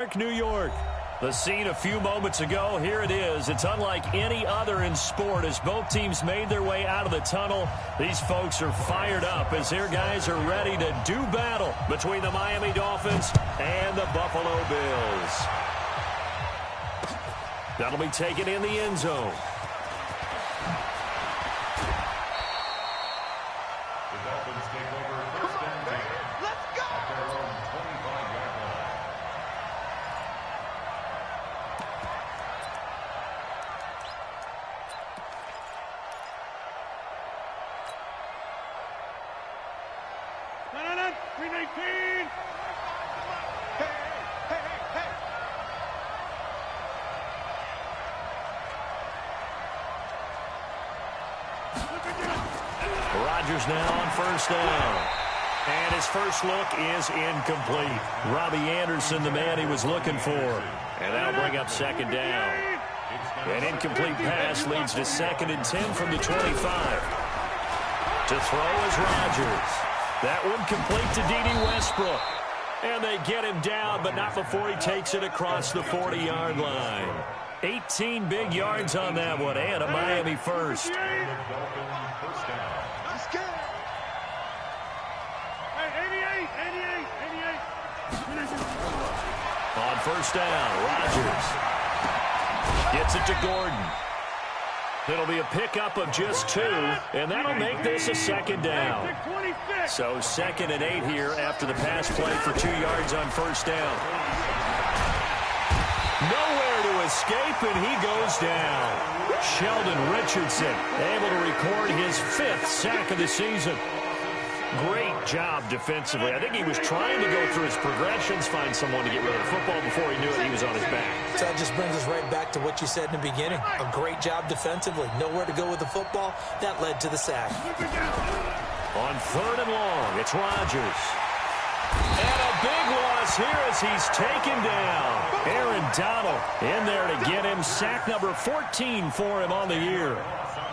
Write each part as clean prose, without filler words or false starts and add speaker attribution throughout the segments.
Speaker 1: New York. The scene a few moments ago, here it is. It's unlike any other in sport as both teams made their way out of the tunnel. These folks are fired up as their guys are ready to do battle between the Miami Dolphins and the Buffalo Bills. That'll be taken in the end zone. Rodgers now on first down. And his first look is incomplete. Robbie Anderson, the man he was looking for. And that'll bring up second down. An incomplete pass leads to 2nd and 10 from the 25. To throw is Rodgers. That one complete to D.D. Westbrook. And they get him down, but not before he takes it across the 40-yard line. 18 big yards on that one, and a Miami first. On first down, Rodgers gets it to Gordon. It'll be a pickup of just 2, and that'll make this a second down. So 2nd and 8 here after the pass play for 2 yards on first down. Nowhere to escape, and he goes down. Sheldon Richardson able to record his 5th sack of the season. Great job defensively. I think he was trying to go through his progressions, find someone to get rid of the football. Before he knew it, he was on his back.
Speaker 2: So that just brings us right back to what you said in the beginning. A great job defensively. Nowhere to go with the football. That led to the sack.
Speaker 1: On 3rd and long, it's Rodgers. And a big loss here as he's taken down. Aaron Donald in there to get him. Sack number 14 for him on the year.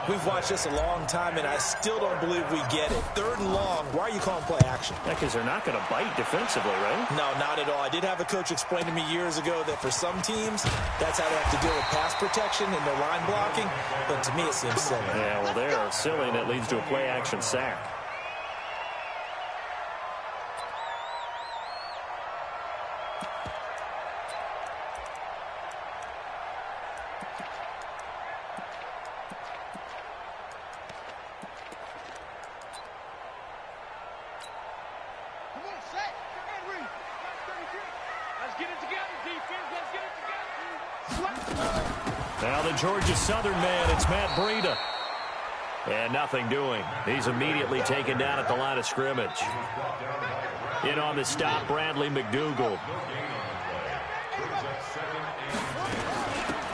Speaker 2: We've watched this a long time, and I still don't believe we get it. 3rd and long. Why are you calling play action?
Speaker 1: Yeah, because they're not going to bite defensively, right?
Speaker 2: No, not at all. I did have a coach explain to me years ago that for some teams, that's how they have to deal with pass protection and their line blocking. But to me, it seems silly.
Speaker 1: Yeah, well, they're silly, and it leads to a play action sack. Now the Georgia Southern man, it's Matt Breida. And nothing doing. He's immediately taken down at the line of scrimmage. In on the stop, Bradley McDougald.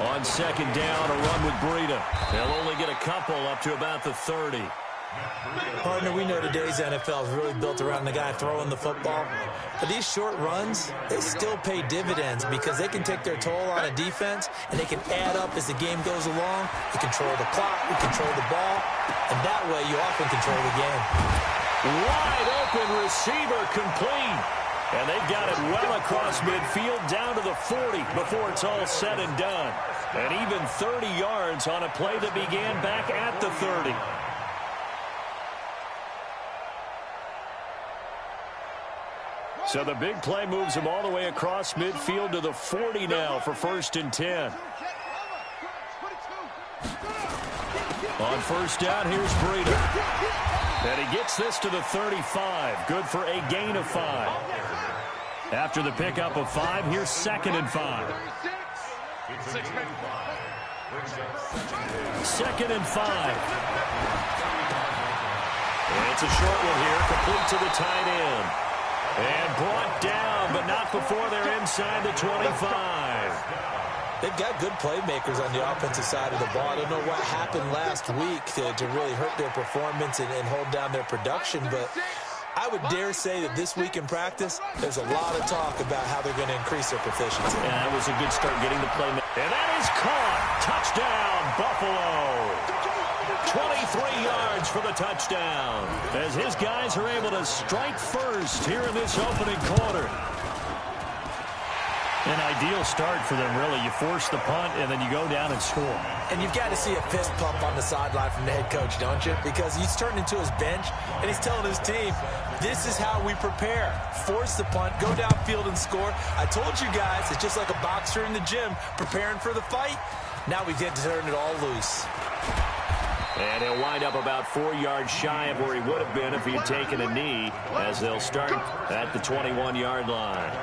Speaker 1: On 2nd down, a run with Breida. They'll only get a couple up to about the 30.
Speaker 2: Partner, we know today's NFL is really built around the guy throwing the football. But these short runs, they still pay dividends because they can take their toll on a defense, and they can add up as the game goes along. You control the clock, you control the ball, and that way you often control the game.
Speaker 1: Wide open receiver complete. And they've got it well across midfield down to the 40 before it's all said and done. And even 30 yards on a play that began back at the 30. So the big play moves him all the way across midfield to the 40 now for 1st and 10. On first down, here's Breida. And he gets this to the 35. Good for a gain of 5. After the pickup of 5, here's 2nd and 5. 2nd and 5. And it's a short one here, complete to the tight end. And brought down, but not before they're inside the 25.
Speaker 2: They've got good playmakers on the offensive side of the ball. I don't know what happened last week to really hurt their performance and hold down their production, but I would dare say that this week in practice, there's a lot of talk about how they're going to increase their proficiency.
Speaker 1: Yeah, that was a good start getting the play. And that is caught. Touchdown, Buffalo. 23 yards for the touchdown as his guys are able to strike first here in this opening quarter. An ideal start for them, really. You force the punt, and then you go down and score.
Speaker 2: And you've got to see a fist pump on the sideline from the head coach, don't you? Because he's turned into his bench, and he's telling his team, this is how we prepare. Force the punt, go downfield and score. I told you guys, it's just like a boxer in the gym preparing for the fight. Now we get to turn it all loose.
Speaker 1: And he'll wind up about 4 yards shy of where he would have been if he had taken a knee, as they'll start at the 21-yard line.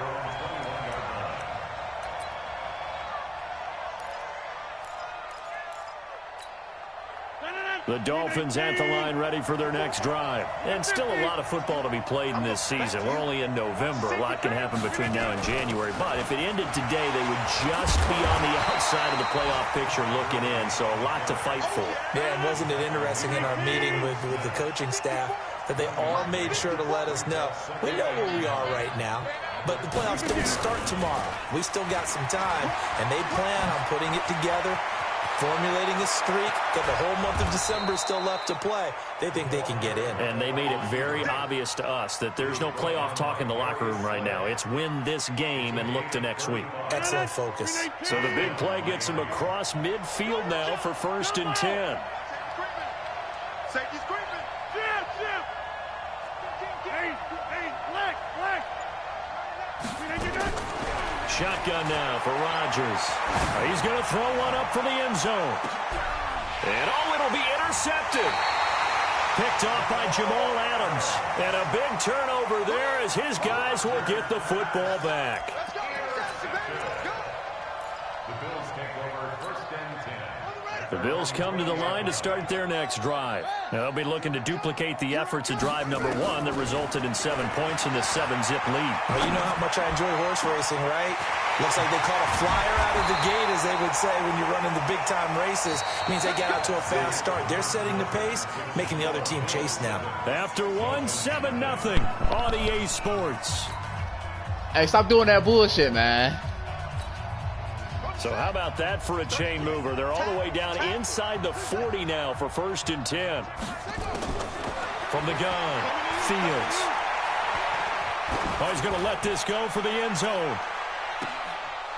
Speaker 1: The Dolphins at the line ready for their next drive. And still a lot of football to be played in this season. We're only in November. A lot can happen between now and January. But if it ended today, they would just be on the outside of the playoff picture looking in. So a lot to fight for.
Speaker 2: Yeah, and wasn't it interesting in our meeting with the coaching staff that they all made sure to let us know, we know where we are right now, but the playoffs don't start tomorrow. We still got some time, and they plan on putting it together, formulating a streak, got the whole month of December still left to play. They think they can get in.
Speaker 1: And they made it very obvious to us that there's no playoff talk in the locker room right now. It's win this game and look to next week.
Speaker 2: Excellent focus.
Speaker 1: So the big play gets him across midfield now for 1st and 10.
Speaker 3: Safety's creeping. Jim.
Speaker 1: Shotgun now for Rodgers. He's going to throw one up for the end zone. And, it'll be intercepted. Picked off by Jamal Adams. And a big turnover there as his guys will get the football back. The Bills come to the line to start their next drive. Now they'll be looking to duplicate the efforts of drive number 1 that resulted in 7 points in the 7-zip lead.
Speaker 2: Well, you know how much I enjoy horse racing, right? Looks like they caught a flyer out of the gate, as they would say when you're running the big-time races. Means they get out to a fast start. They're setting the pace, making the other team chase now.
Speaker 1: After 1, 7-0 on EA Sports.
Speaker 4: Hey, stop doing that bullshit, man.
Speaker 1: So how about that for a chain mover? They're all the way down inside the 40 now for 1st and 10. From the gun, Fields. He's going to let this go for the end zone.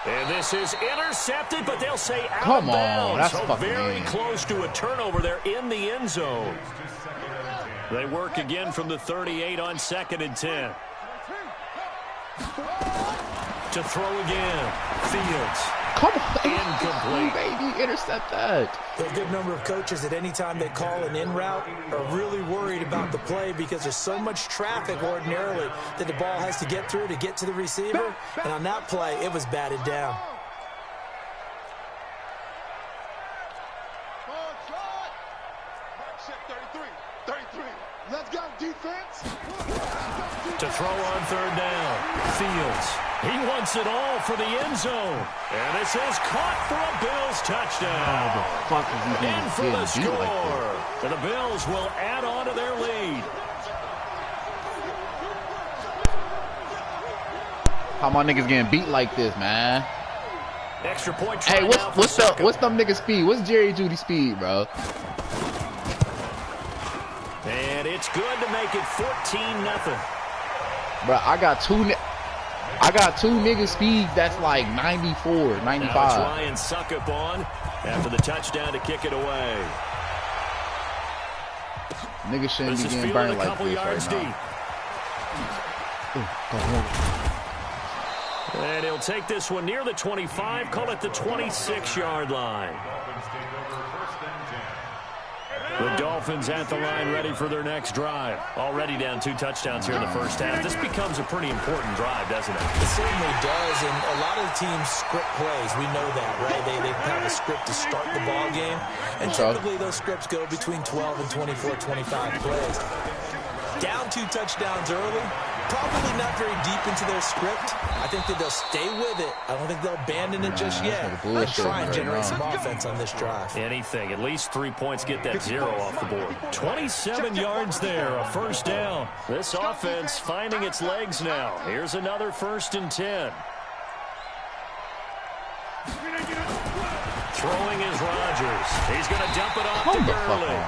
Speaker 1: And this is intercepted, but they'll say out of bounds.
Speaker 4: That's
Speaker 1: so
Speaker 4: fucking
Speaker 1: very
Speaker 4: mean.
Speaker 1: close to a turnover there in the end zone. They work again from the 38 on 2nd and 10. To throw again, Fields.
Speaker 4: Come on,
Speaker 1: incomplete.
Speaker 4: Baby, intercept that.
Speaker 2: There are a good number of coaches at any time they call an in route are really worried about the play because there's so much traffic ordinarily that the ball has to get through to get to the receiver. And on that play, it was batted down.
Speaker 3: Let's go, defense.
Speaker 1: To throw on 3rd down, Fields. He wants it all for the end zone. And this is caught for a Bills touchdown.
Speaker 4: How the fuck is he
Speaker 1: In for the score.
Speaker 4: like
Speaker 1: And the Bills will add on to their lead.
Speaker 4: How my niggas getting beat like this, man?
Speaker 1: Extra point.
Speaker 4: Hey, what's them niggas speed? What's Jerry Judy speed, bro?
Speaker 1: And it's good to make it 14-0.
Speaker 4: Bro, I got two niggas speed that's like 94, 95.
Speaker 1: Now it's Ryan Suckup on after the touchdown to kick it away.
Speaker 4: Niggas shouldn't
Speaker 1: This
Speaker 4: be
Speaker 1: is
Speaker 4: getting
Speaker 1: fielded
Speaker 4: burned
Speaker 1: a
Speaker 4: like
Speaker 1: couple
Speaker 4: this
Speaker 1: yards
Speaker 4: right now.
Speaker 1: And he'll take this one near the 25, call it the 26-yard line. The Dolphins at the line ready for their next drive. Already down 2 touchdowns here in the first half. This becomes a pretty important drive, doesn't it?
Speaker 2: It certainly does, and a lot of the teams script plays. We know that, right? They have a script to start the ball game, and typically those scripts go between 12 and 24, 25 plays. Down 2 touchdowns early, probably not very deep into their script. I think that they'll stay with it. I don't think they'll abandon it just yet. They'll try and generate some offense on this drive.
Speaker 1: Anything. At least 3 points, get that 0 off the board. 27 yards there, a 1st down. This offense finding its legs now. Here's another 1st and 10. Throwing is Rodgers. He's going to dump it off to Gurley.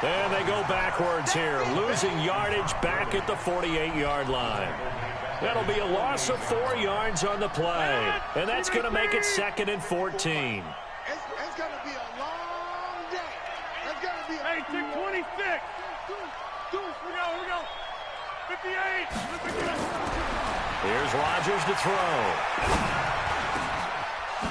Speaker 1: And they go backwards here, losing yardage back at the 48-yard line. That'll be a loss of 4 yards on the play. And that's going to make it 2nd and 14.
Speaker 3: It's going to be a long day. It's going to be a... Hey, 26. Here we go. 58.
Speaker 1: Here's Rodgers to throw.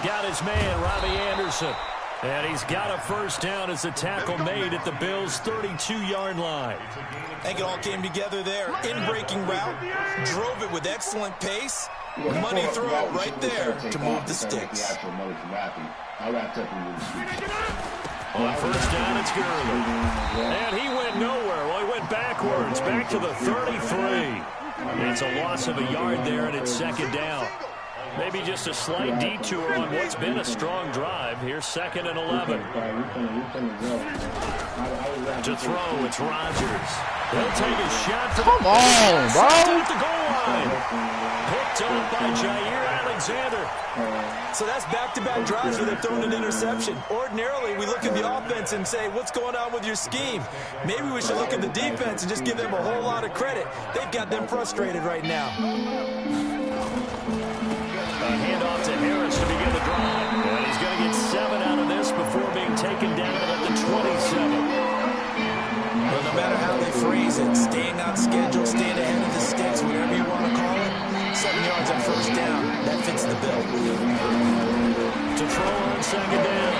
Speaker 1: Got his man, Robbie Anderson. And he's got a first down as the tackle made at the Bills' 32-yard line.
Speaker 2: I think it all came together there. In-breaking route, drove it with excellent pace. Money throw right there to move the sticks.
Speaker 1: On first down, it's Gurley. And he went nowhere. Well, he went backwards, back to the 33. It's a loss of a yard there, and it's 2nd down. Maybe just a slight detour on what's been a strong drive. Here's 2nd and 11. To throw, it's Rodgers. He'll take a shot for
Speaker 4: Come on, bro.
Speaker 1: At the goal line. Picked up by Jair Alexander.
Speaker 2: So that's back-to-back drives where they've thrown an interception. Ordinarily, we look at the offense and say, what's going on with your scheme? Maybe we should look at the defense and just give them a whole lot of credit. They've got them frustrated right now.
Speaker 1: A handoff to Harris to begin the drive. And he's going to get 7 out of this before being taken down at the 27.
Speaker 2: Well, no matter how they phrase it, staying on schedule, staying ahead of the sticks, whatever you want to call it, 7 yards on first down, that fits the bill.
Speaker 1: To throw on 2nd down.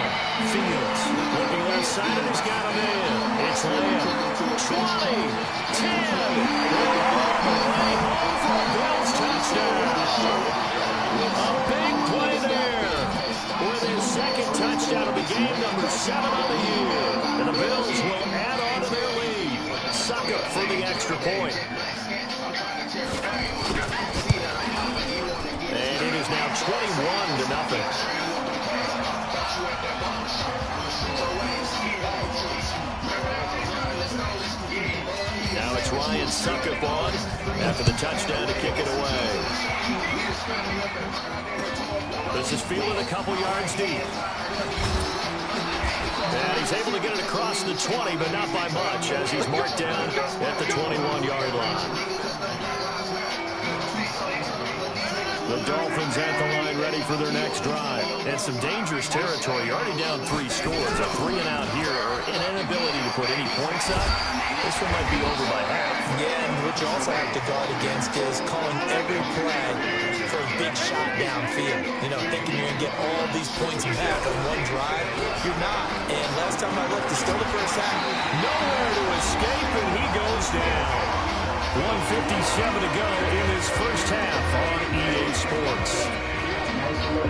Speaker 1: Fields looking left side, and he's got him in. It's Lamb. 20, 10. All the way home for a Bills touchdown. A big play there with his 2nd touchdown of the game, number 7 on the year. And the Bills will add on to their lead. Sucker for the extra point. And it is now 21-0. Now it's Ryan Suckup on after the touchdown to kick it away. This is fielded a couple yards deep. And he's able to get it across the 20, but not by much, as he's marked down at the 21-yard line. The Dolphins at the line, ready for their next drive. And some dangerous territory. You're already down 3 scores. A 3-and-out here, or an inability to put any points up. This one might be over by half.
Speaker 2: Yeah, and what you also have to guard against is calling every play for a big shot downfield. You know, thinking you're going to get all these points back on one drive. You're not. And last time I looked, it's still the first half.
Speaker 1: Nowhere to escape, and he goes down. 1:57 to go in his first half on EA Sports. We'll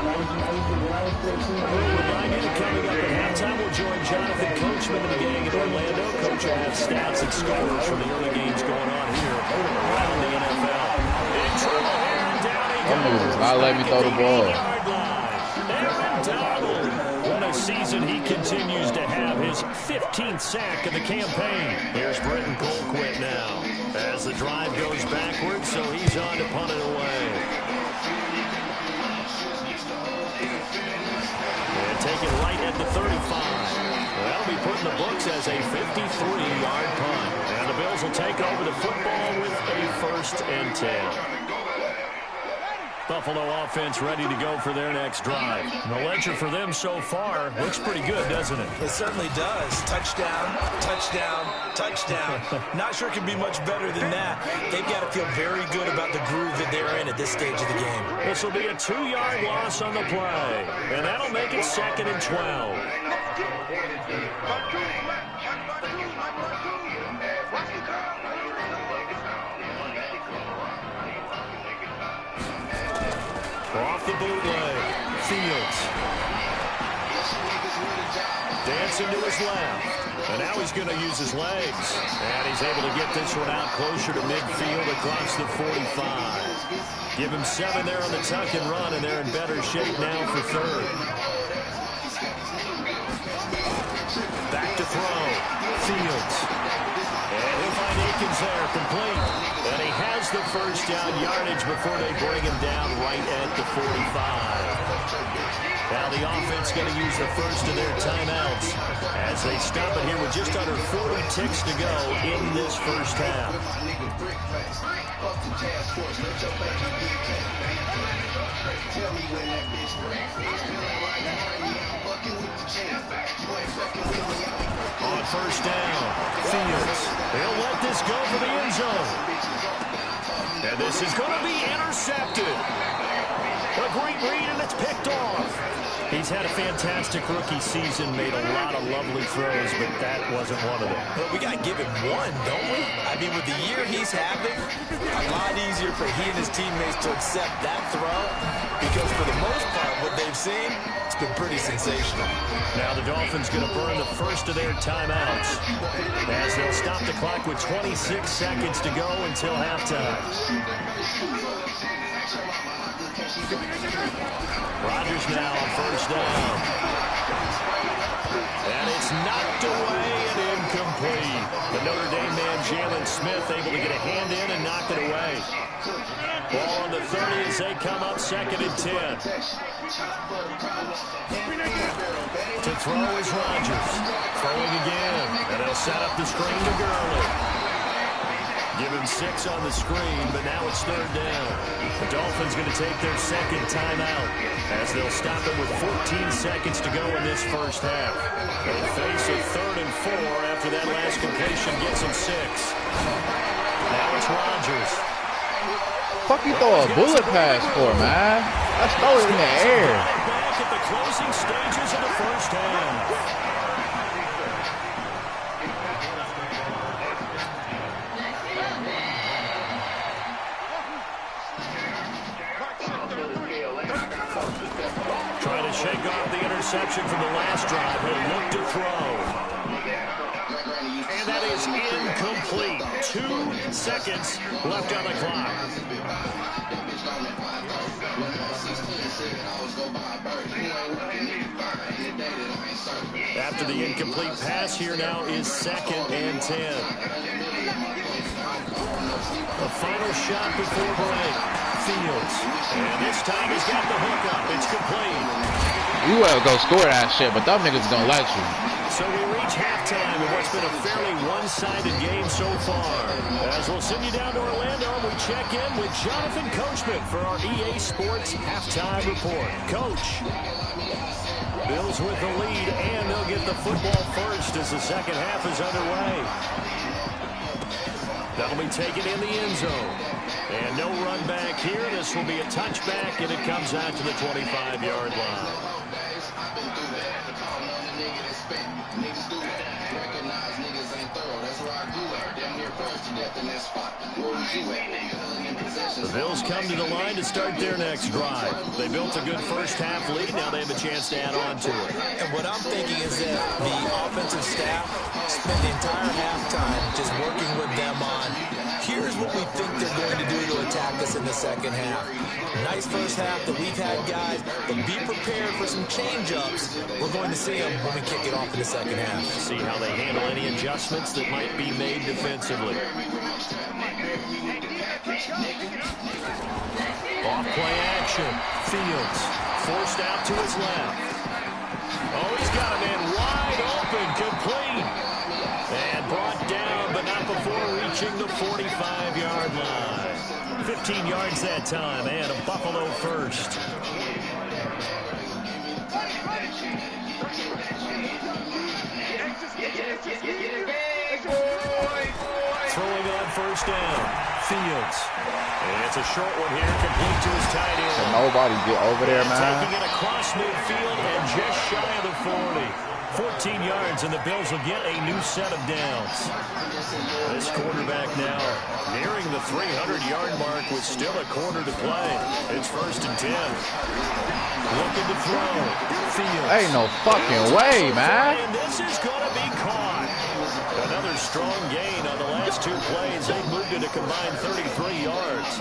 Speaker 1: remind you that coming up at halftime, we'll join Jonathan Coachman and the gang in Orlando. Coach will have stats and scores from the early games going on here around the NFL. In trouble here, and down he goes.
Speaker 4: Does not let me throw the ball.
Speaker 1: Aaron Donald. What a season he continues to have. His 15th sack of the campaign. Here's Britton Colquitt now. As the drive goes backwards, so he's on to punt it away. And taken right at the 35. That'll be put in the books as a 53-yard punt. And the Bills will take over the football with a 1st and 10. Buffalo offense ready to go for their next drive. The ledger for them so far looks pretty good, doesn't it?
Speaker 2: It certainly does. Touchdown, touchdown, touchdown. Not sure it can be much better than that. They've got to feel very good about the groove that they're in at this stage of the game.
Speaker 1: This will be a 2-yard loss on the play, and that'll make it 2nd and 12. Off the bootleg, Fields. Dancing to his left. And now he's going to use his legs. And he's able to get this one out closer to midfield across the 45. Give him 7 there on the tuck and run, and they're in better shape now for 3rd. Back to throw. Fields. And he'll find Akins there, complete. And he has the first down yardage before they bring him down right at the 45. Now the offense going to use the first of their timeouts as they stop it here with just under 40 ticks to go in this first half. On first down, Fields. He'll let this go for the end zone. And this is going to be intercepted. A great read, and it's picked off. He's had a fantastic rookie season, made a lot of lovely throws, but that wasn't one of them.
Speaker 2: But we got to give him one, don't we? I mean, with the year he's having, a lot easier for he and his teammates to accept that throw, because for the most part, what they've seen, it's been pretty sensational.
Speaker 1: Now the Dolphins going to burn the first of their timeouts as they'll stop the clock with 26 seconds to go until halftime. Rodgers now on first down. And it's knocked away and incomplete. The Notre Dame man, Jalen Smith, able to get a hand in and knock it away. Ball on the 30 as they come up, 2nd and 10. To throw is Rodgers. Throwing again. And they'll set up the screen to Gurley. Give him 6 on the screen, but now it's 3rd down. The Dolphins going to take their second timeout as they'll stop it with 14 seconds to go in this first half. They face a 3rd and 4 after that last completion gets them 6. Now it's Rodgers.
Speaker 4: Fuck you throw a bullet pass for, man? Let's throw it in the air.
Speaker 1: Back at the closing stages of the first half. Trying to shake off the interception from the last drive. He'll look to throw. And that is incomplete. 2 seconds left on the clock. After the incomplete pass, here now is 2nd and 10. The final shot before break. Fields. And this time he's got the hook up. It's complete.
Speaker 4: You will go score that shit, but them niggas don't let you.
Speaker 1: So we reach halftime in what's been a fairly one-sided game so far. As we'll send you down to Orlando, we check in with Jonathan Coachman for our EA Sports Halftime Report. Coach. Bills with the lead, and they'll get the football first as the second half is underway. That'll be taken in the end zone. And no run back here. This will be a touchback, and it comes out to the 25-yard line. The Bills come to the line to start their next drive. They built a good first half lead. Now they have a chance to add on to it.
Speaker 2: And what I'm thinking is that the offensive staff spent the entire halftime just working with them on, here's what we think they're going to do to attack us in the second half. Nice first half that we've had, guys, but be prepared for some change-ups. We're going to see them when we kick it off in the second half.
Speaker 1: See how they handle any adjustments that might be made defensively. Off play action. Fields forced out to his left. Oh, he's got a man wide open, complete. And brought down, but not before reaching the 45-yard line. 15 yards that time, and a Buffalo first. Throwing on first down. Fields. And it's a short one here, complete to his tight end.
Speaker 4: Can nobody get over there, man?
Speaker 1: Taking it across midfield and just shy of the 40. 14 yards, and the Bills will get a new set of downs. This quarterback now nearing the 300-yard mark with still a quarter to play. It's 1st and 10. Looking to throw. Fields.
Speaker 4: Ain't no fucking way, man.
Speaker 1: And this is going to be caught. Another strong gain on the last 2 plays. They moved it a combined 33 yards.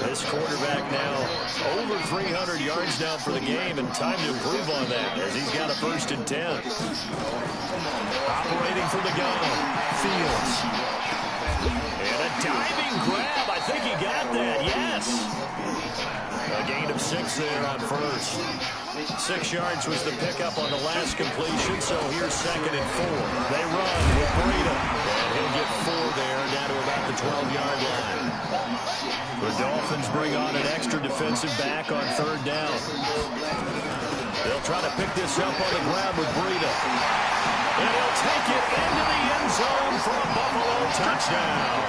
Speaker 1: This quarterback now over 300 yards now for the game, and time to improve on that as he's got a 1st and 10. Operating from the gun. Fields. And a diving grab. I think he got that. Yes. A gain of 6 there on first. 6 yards was the pickup on the last completion, so here's 2nd and 4. They run with Breida, and he'll get 4 there, down to about the 12-yard line. The Dolphins bring on an extra defensive back on 3rd down. They'll try to pick this up on the ground with Breida. And he'll take it into the end zone for a Buffalo touchdown.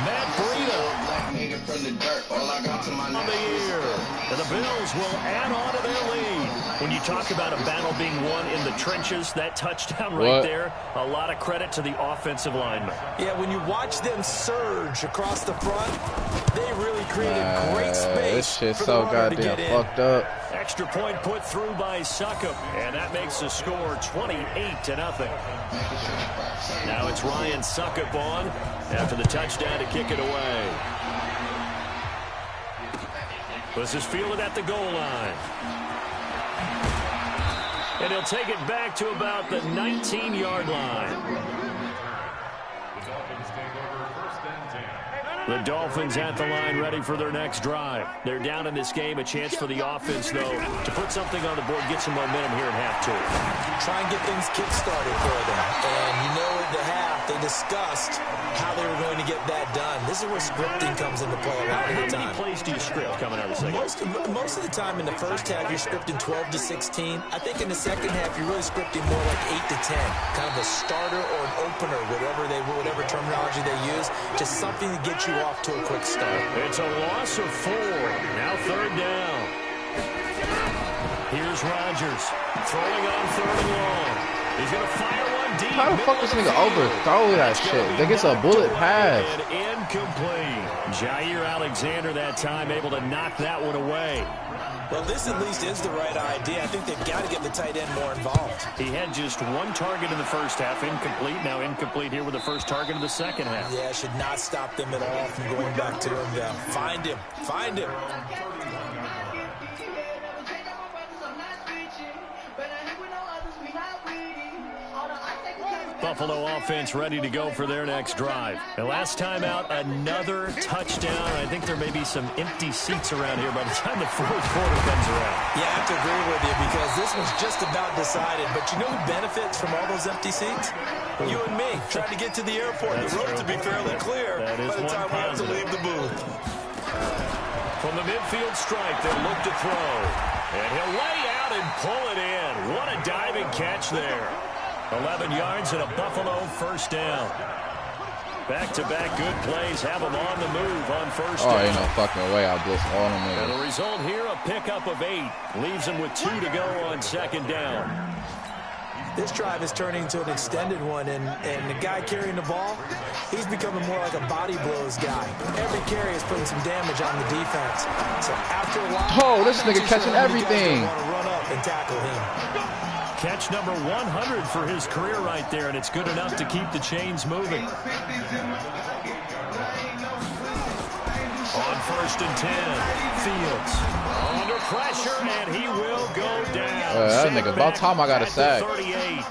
Speaker 1: Matt Breida on the year. And the Bills will add on to their lead. When you talk about a battle being won in the trenches, that touchdown right there, a lot of credit to the offensive linemen.
Speaker 2: Yeah, when you watch them surge across the front, they really created great space.
Speaker 4: This shit's so goddamn fucked up.
Speaker 1: Extra point put through by Succop, and that makes the score 28-0. Now it's Ryan Succop on after the touchdown to kick it away. This is fielded at the goal line. And he'll take it back to about the 19-yard line. The Dolphins at the line, ready for their next drive. They're down in this game. A chance for the offense, though, to put something on the board, get some momentum here in half 2.
Speaker 2: Try and get things kick-started for them. And you know at the half, they discussed how they were going to get that done. This is where scripting comes into play a lot of the time.
Speaker 1: How many plays do you script coming out of the second?
Speaker 2: Most of the time in the first half, you're scripting 12 to 16. I think in the second half, you're really scripting more like 8 to 10. Kind of a starter or an opener, whatever terminology they use. Just something to get you off to a quick start.
Speaker 1: It's a loss of 4. Now 3rd down. Here's Rodgers throwing on 3rd and long. He's going to fire one deep.
Speaker 4: How the fuck this nigga overthrow that shit? They get a bullet pass.
Speaker 1: And incomplete. Jair Alexander that time able to knock that one away.
Speaker 2: Well, this at least is the right idea. I think they've got to get the tight end more involved.
Speaker 1: He had just 1 target in the first half, incomplete. Now incomplete here with the first target of the second half.
Speaker 2: Yeah, should not stop them at all from going back to him. Find him. Find him.
Speaker 1: Buffalo offense ready to go for their next drive. And last time out, another touchdown. I think there may be some empty seats around here by the time the 4th quarter comes around.
Speaker 2: Yeah, I have to agree with you because this one's just about decided. But you know who benefits from all those empty seats? You and me, trying to get to the airport. The road to be fairly clear by the time we have to leave the booth.
Speaker 1: From the midfield stripe, they'll look to throw. And he'll lay out and pull it in. What a diving catch there. 11 yards and a Buffalo first down. Back-to-back good plays have them on the move on first down.
Speaker 4: Oh, ain't no fucking way I blitz all them niggas.
Speaker 1: And the result here, a pickup of 8. Leaves them with 2 to go on 2nd down.
Speaker 2: This drive is turning into an extended one, and the guy carrying the ball, he's becoming more like a body blows guy. Every carry is putting some damage on the defense. So after a while,
Speaker 4: this nigga catching everything.
Speaker 2: Want to run up and tackle him.
Speaker 1: Catch number 100 for his career right there, and it's good enough to keep the chains moving. On 1st and 10, Fields under pressure, and he will go down.
Speaker 4: That nigga, about time I got a sack.
Speaker 1: 38.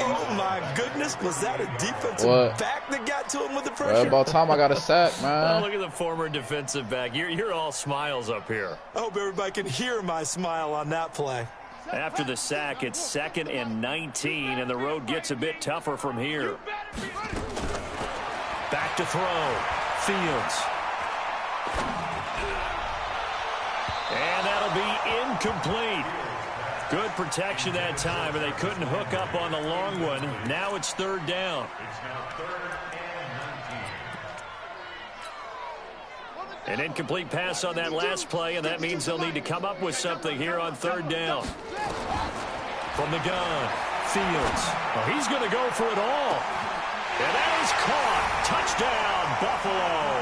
Speaker 2: Oh my goodness, was that a defensive back that got to him with the pressure?
Speaker 4: About time I got a sack, man.
Speaker 1: Oh, look at the former defensive back. You're all smiles up here.
Speaker 2: I hope everybody can hear my smile on that play.
Speaker 1: After the sack, it's 2nd and 19, and the road gets a bit tougher from here. Back to throw. Fields. And that'll be incomplete. Good protection that time, and they couldn't hook up on the long one. Now it's 3rd down. An incomplete pass on that last play, and that means they'll need to come up with something here on 3rd down. From the gun, Fields. Oh, he's going to go for it all. And that is caught. Touchdown, Buffalo.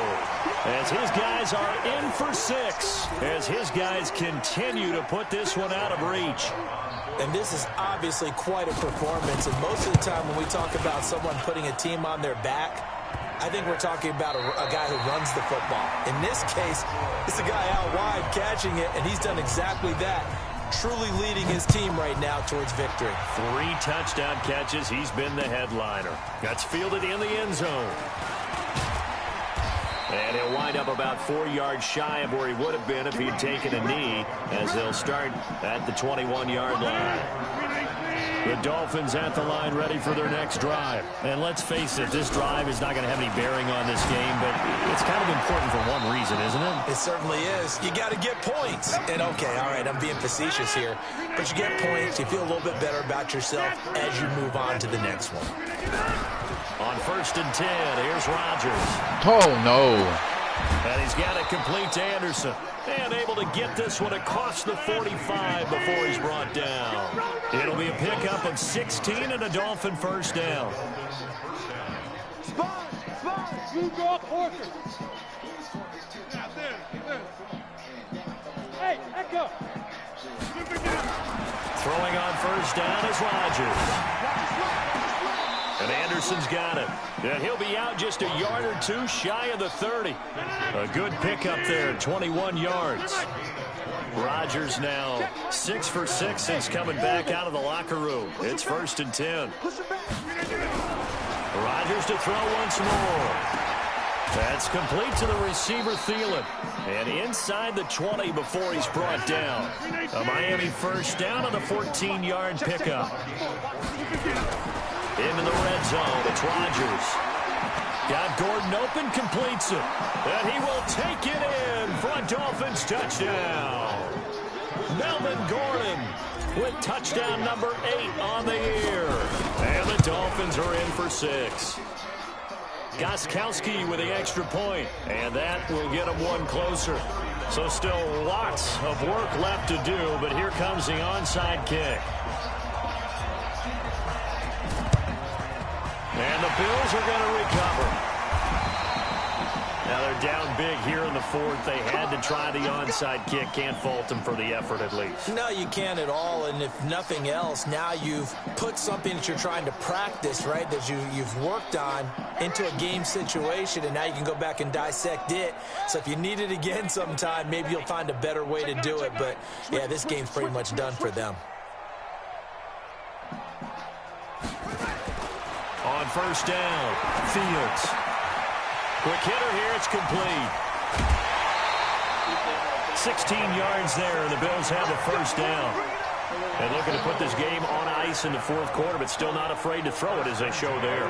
Speaker 1: As his guys are in for 6. As his guys continue to put this one out of reach.
Speaker 2: And this is obviously quite a performance. And most of the time when we talk about someone putting a team on their back, I think we're talking about a guy who runs the football. In this case, it's a guy out wide catching it, and he's done exactly that, truly leading his team right now towards victory.
Speaker 1: 3 touchdown catches. He's been the headliner. That's fielded in the end zone. And he'll wind up about 4 yards shy of where he would have been if he had taken a knee, as they'll start at the 21-yard line. The Dolphins at the line ready for their next drive. And let's face it, this drive is not going to have any bearing on this game, but it's kind of important for one reason, isn't it?
Speaker 2: It certainly is. You got to get points. And, okay, all right, I'm being facetious here, but you get points, you feel a little bit better about yourself as you move on to the next one.
Speaker 1: On 1st and 10, here's Rodgers.
Speaker 4: Oh, no.
Speaker 1: And he's got it complete to Anderson. And able to get this one across the 45 before he's brought down. It'll be a pickup of 16 and a Dolphin first down.
Speaker 3: Spot, you go up, Porter. Hey, Echo.
Speaker 1: Throwing on first down is Rodgers. And Anderson's got it. And he'll be out just a yard or two shy of the 30. A good pickup there, 21 yards. Rodgers now 6 for 6 since coming back out of the locker room. It's 1st and 10. Rodgers to throw once more. That's complete to the receiver, Thielen. And inside the 20 before he's brought down. A Miami first down on the 14-yard pickup. Into the red zone, it's Rodgers. Got Gordon open, completes it. And he will take it in for a Dolphins touchdown. Melvin Gordon with touchdown number 8 on the year. And the Dolphins are in for 6. Gostkowski with the extra point, and that will get him one closer. So still lots of work left to do, but here comes the onside kick. And the Bills are going to recover. Now they're down big here in the 4th. They had to try the onside kick. Can't fault them for the effort at least.
Speaker 2: No, you can't at all. And if nothing else, now you've put something that you're trying to practice, right, that you've worked on into a game situation, and now you can go back and dissect it. So if you need it again sometime, maybe you'll find a better way to do it. But, yeah, this game's pretty much done for them.
Speaker 1: On first down, Fields. Quick hitter here, it's complete. 16 yards there, and the Bills have the first down. And looking to put this game on ice in the 4th quarter, but still not afraid to throw it as they show there.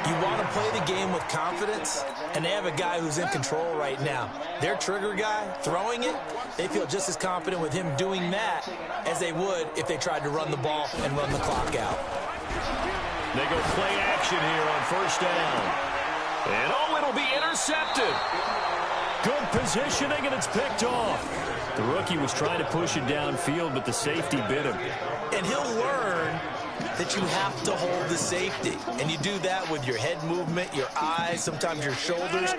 Speaker 2: You want to play the game with confidence, and they have a guy who's in control right now. Their trigger guy, throwing it, they feel just as confident with him doing that as they would if they tried to run the ball and run the clock out.
Speaker 1: They go play action here on first down. And, oh, it'll be intercepted. Good positioning, and it's picked off. The rookie was trying to push it downfield, but the safety bit him.
Speaker 2: And he'll learn that you have to hold the safety. And you do that with your head movement, your eyes, sometimes your shoulders.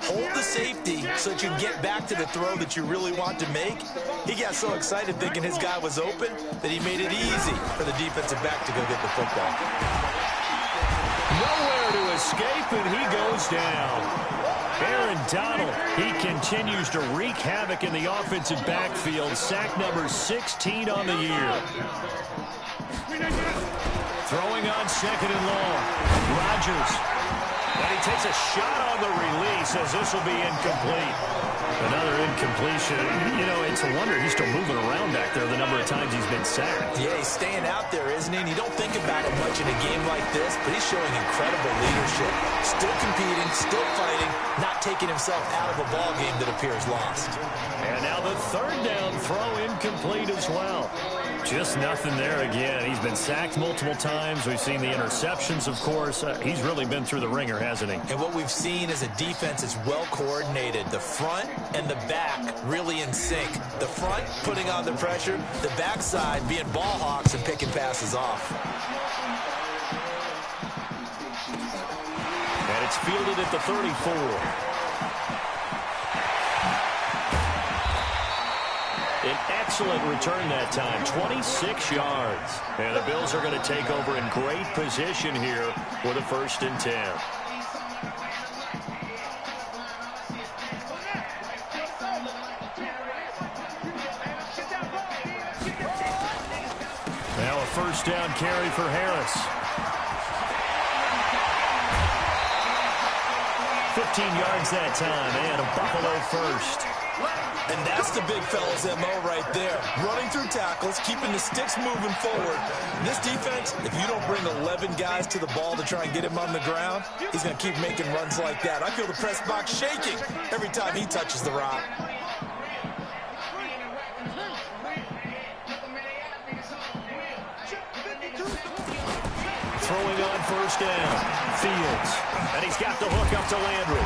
Speaker 2: Hold the safety so that you can get back to the throw that you really want to make. He got so excited thinking his guy was open that he made it easy for the defensive back to go get the football.
Speaker 1: Nowhere to escape, and he goes down. Aaron Donald, he continues to wreak havoc in the offensive backfield. Sack number 16 on the year. Throwing on 2nd and long. Rodgers. And he takes a shot on the release as this will be incomplete. Another incompletion. You know, it's a wonder he's still moving around back there the number of times he's been sacked.
Speaker 2: Yeah, he's staying out there, isn't he? And you don't think about it much in a game like this, but he's showing incredible leadership. Still competing, still fighting, not taking himself out of a ball game that appears lost.
Speaker 1: And now the 3rd down throw incomplete as well. Just nothing there again. He's been sacked multiple times. We've seen the interceptions, of course. He's really been through the ringer, hasn't he?
Speaker 2: And what we've seen is a defense is well coordinated. The front and the back really in sync. The front putting on the pressure, the backside being ball hawks and picking passes off.
Speaker 1: And it's fielded at the 34. An excellent return that time, 26 yards. And the Bills are going to take over in great position here with a 1st and 10. Now a 1st down carry for Harris. 15 yards that time, and a Buffalo first.
Speaker 2: And that's the big fella's MO right there. Running through tackles, keeping the sticks moving forward. This defense, if you don't bring 11 guys to the ball to try and get him on the ground, he's going to keep making runs like that. I feel the press box shaking every time he touches the rock.
Speaker 1: Throwing on first down, Fields. And he's got the hook up to Landry.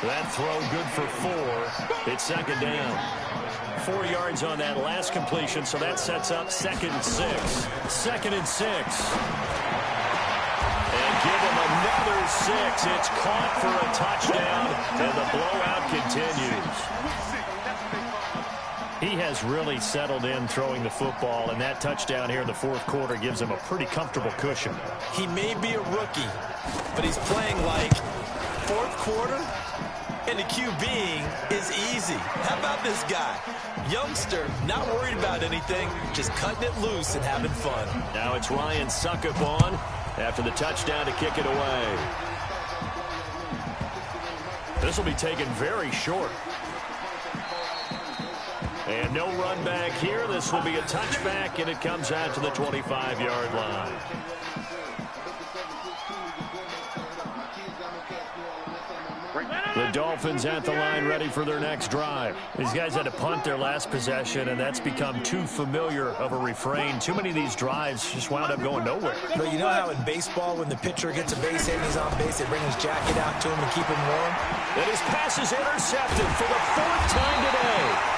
Speaker 1: That throw good for 4. It's second down. 4 yards on that last completion, so that sets up 2nd and 6. 2nd and 6. And give him another 6. It's caught for a touchdown, and the blowout continues. He has really settled in throwing the football, and that touchdown here in the 4th quarter gives him a pretty comfortable cushion.
Speaker 2: He may be a rookie, but he's playing like 4th quarter, and the QBing is easy. How about this guy? Youngster, not worried about anything, just cutting it loose and having fun.
Speaker 1: Now it's Ryan Suckup on after the touchdown to kick it away. This will be taken very short. And no run back here. This will be a touchback, and it comes out to the 25-yard line. The Dolphins at the line ready for their next drive. These guys had to punt their last possession, and that's become too familiar of a refrain. Too many of these drives just wound up going nowhere.
Speaker 2: But you know how in baseball, when the pitcher gets a base hit and he's on base, they bring his jacket out to him and keep him warm?
Speaker 1: And his pass is intercepted for the 4th time today.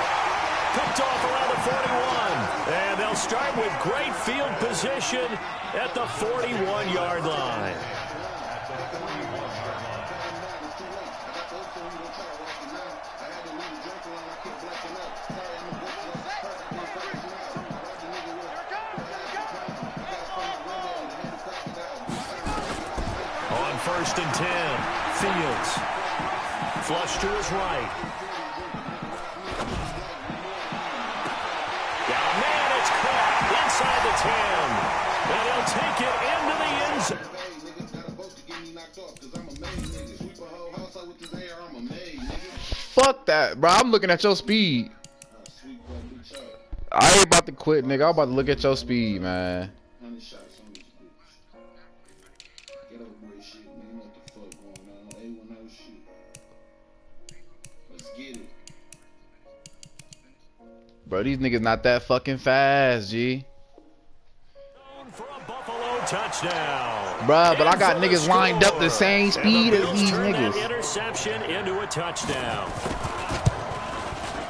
Speaker 1: Picked off around the 41. And they'll start with great field position at the 41-yard line. On 1st and 10, Fields. Flush to his right. Inside the 10. And he'll take it into the end zone.
Speaker 4: Fuck that, bro. I'm looking at your speed. I ain't about to quit, nigga. I'm about to look at your speed, man. Bro, these niggas not that fucking fast, G.
Speaker 1: For a Buffalo touchdown.
Speaker 4: Bro, but I got niggas lined up the same speed as these niggas.
Speaker 1: Interception into a touchdown.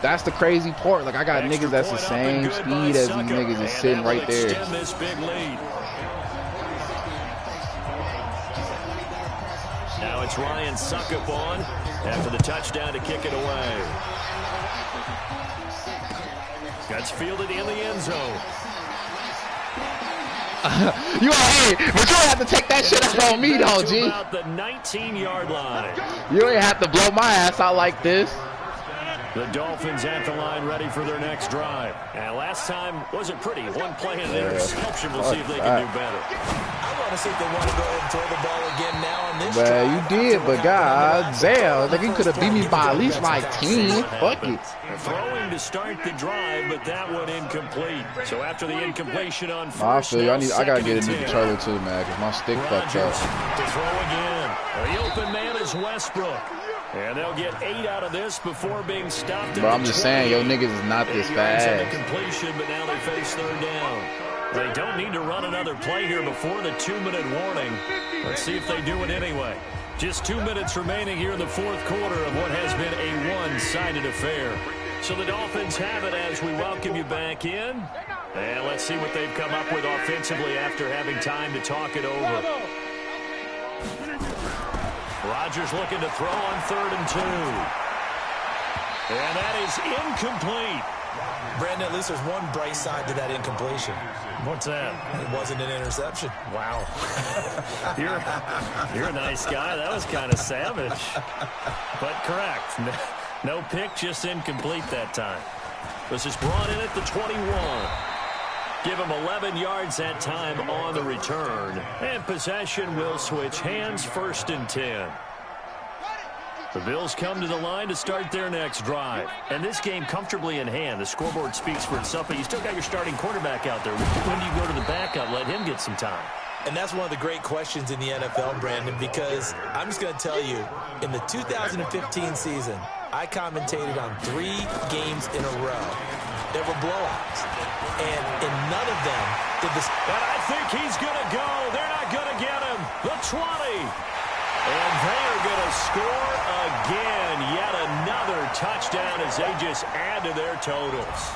Speaker 4: That's the crazy part. Like, I got niggas that's the same speed as these niggas is sitting right there.
Speaker 1: This big lead. Now it's Ryan Suckup on after the touchdown to kick it away. Gets fielded in the end zone.
Speaker 4: But you don't have to take that shit out on me, though, G.
Speaker 1: About the 19-yard line.
Speaker 4: You ain't have to blow my ass out like this.
Speaker 1: The Dolphins at the line ready for their next drive. And last time wasn't pretty. One play and an interception. We'll see if they can do better.
Speaker 2: I want to see if they want to go ahead and throw the ball again now on this
Speaker 4: Man,
Speaker 2: drive.
Speaker 4: you did, but God damn, like you could have beat me by at least like 10. Fuck it.
Speaker 1: Throwing to start the drive, but that one incomplete. So after the incompletion on first,
Speaker 4: I feel you. I gotta get a new controller too, man, because my stick fucked up.
Speaker 1: To throw again. The open man is Westbrook. And they'll get 8 out of this before being stopped.
Speaker 4: Bro, I'm just saying, yo, niggas is not this fast.
Speaker 1: Completion, but now they face 3rd down. They don't need to run another play here before the 2-minute warning. Let's see if they do it anyway. Just 2 minutes remaining here in the 4th quarter of what has been a one-sided affair. So the Dolphins have it as we welcome you back in. And let's see what they've come up with offensively after having time to talk it over. Rodgers looking to throw on 3rd and 2. And that is incomplete.
Speaker 2: Brandon, at least there's one bright side to that incompletion.
Speaker 1: What's that?
Speaker 2: It wasn't an interception.
Speaker 1: Wow. You're a nice guy. That was kind of savage. But correct. No pick, just incomplete that time. This is brought in at the 21. Give him 11 yards that time on the return. And possession will switch hands, 1st and 10. The Bills come to the line to start their next drive. And this game comfortably in hand. The scoreboard speaks for itself, but you still got your starting quarterback out there. When do you go to the backup, let him get some time?
Speaker 2: And that's one of the great questions in the NFL, Brandon, because I'm just going to tell you, in the 2015 season, I commentated on 3 games in a row. There were blowouts. And in none of them did this.
Speaker 1: And I think he's going to go. They're not going to get him. The 20. And they are going to score again. Yet another touchdown as they just add to their totals.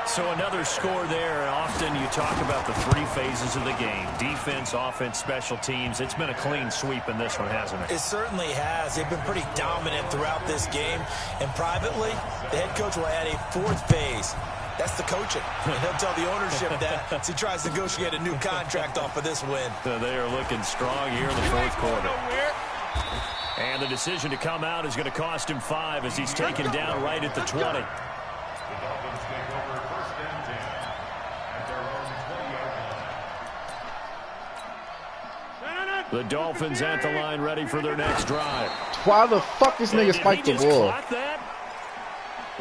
Speaker 1: So another score there. Often you talk about the 3 phases of the game. Defense, offense, special teams. It's been a clean sweep in this one, hasn't it?
Speaker 2: It certainly has. They've been pretty dominant throughout this game. And privately, the head coach will add a 4th phase. That's the coaching. And he'll tell the ownership that as he tries to negotiate a new contract off of this win.
Speaker 1: So they are looking strong here in the 4th quarter. And the decision to come out is going to cost him 5 as he's taken down right at the 20. The Dolphins at the line ready for their next drive.
Speaker 4: Why the fuck this nigga spiked the ball?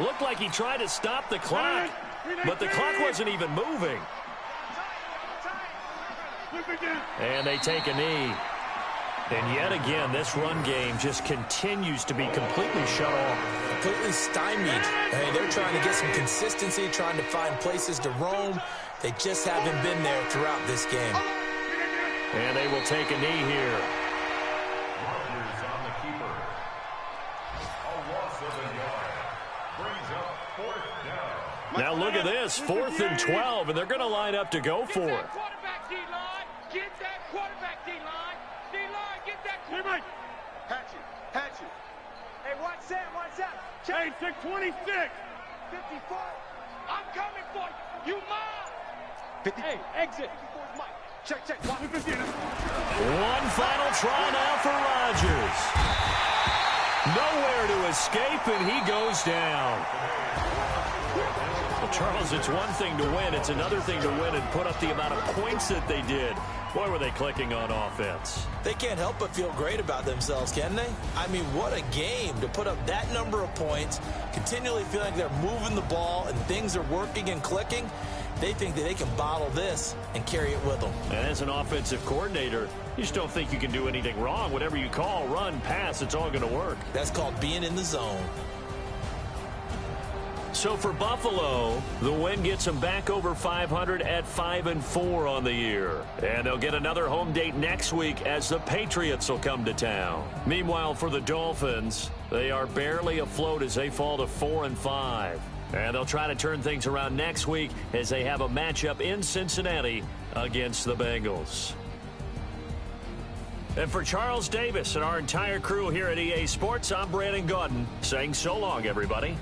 Speaker 1: Looked like he tried to stop the clock, but the clock wasn't even moving. And they take a knee. And yet again, this run game just continues to be completely shut off.
Speaker 2: Completely stymied. I mean, they're trying to get some consistency, trying to find places to roam. They just haven't been there throughout this game.
Speaker 1: And they will take a knee here. Now look at this, 4th and 12, and they're going to line up to go for it.
Speaker 3: Get that quarterback, D-line. D-line, get that quarterback. Hatch it. Hey, watch that. Hey, 26. 54. I'm coming for you. You mine. Hey, exit. 54's Mike. Check.
Speaker 1: One final try now for Rodgers. Nowhere to escape, and he goes down. Well, Charles, it's one thing to win. It's another thing to win and put up the amount of points that they did. Boy, were they clicking on offense.
Speaker 2: They can't help but feel great about themselves, can they? I mean, what a game to put up that number of points, continually feeling like they're moving the ball and things are working and clicking. They think that they can bottle this and carry it with them.
Speaker 1: And as an offensive coordinator, you just don't think you can do anything wrong. Whatever you call, run, pass, it's all going to work.
Speaker 2: That's called being in the zone.
Speaker 1: So for Buffalo, the win gets them back over 500 at 5-4 on the year. And they'll get another home date next week as the Patriots will come to town. Meanwhile, for the Dolphins, they are barely afloat as they fall to 4-5. And they'll try to turn things around next week as they have a matchup in Cincinnati against the Bengals. And for Charles Davis and our entire crew here at EA Sports, I'm Brandon Gaudin saying so long, everybody.